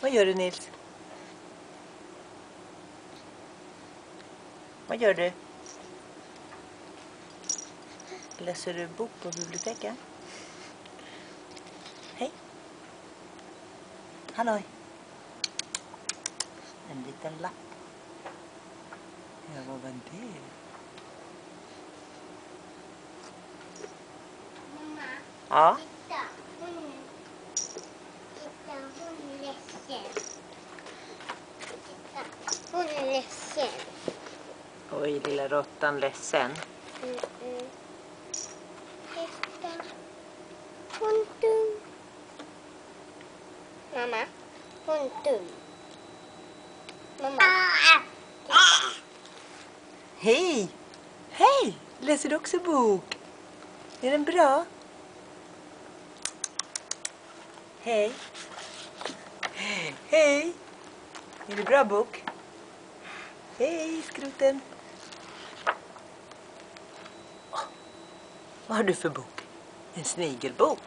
Vad gör du, Nils? Vad gör du? Läser du bok på biblioteket? Hej. Halloj. En liten lapp. Ja, vad var det? Mamma. Ja. Titta, hon är ledsen. Titta, hon är ledsen. Oj, lilla råttan ledsen. Titta, hon är dum. Mamma, hon är dum. Mamma. Hej! Hej! Läser du också bok? Är den bra? Hej! Hej! Är det bra bok? Hej, skroten! Vad har du för bok? En snigelbok?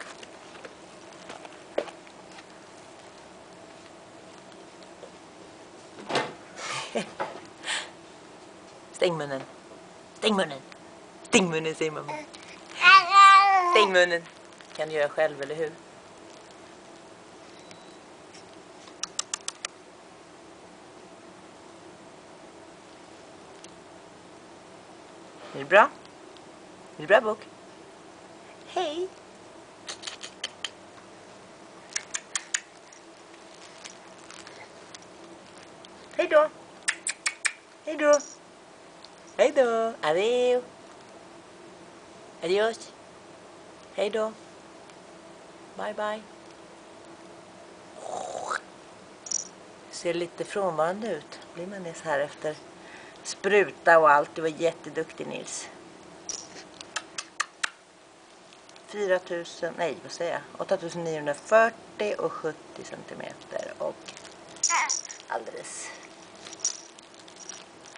Stäng munnen. Stäng munnen. Stäng munnen, säger mamma. Stäng munnen. Kan du göra själv, eller hur? Är det bra? Är det bra bok? Hej! Hej då! Hej då! Hej då! Adeo! Adios! Hej då! Bye bye! Ser lite frånvarande ut. Blir man det så här efter spruta och allt? Du var jätteduktig, Nils. 8940 och 70 centimeter och alldeles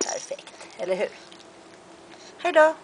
perfekt, eller hur? Hej då!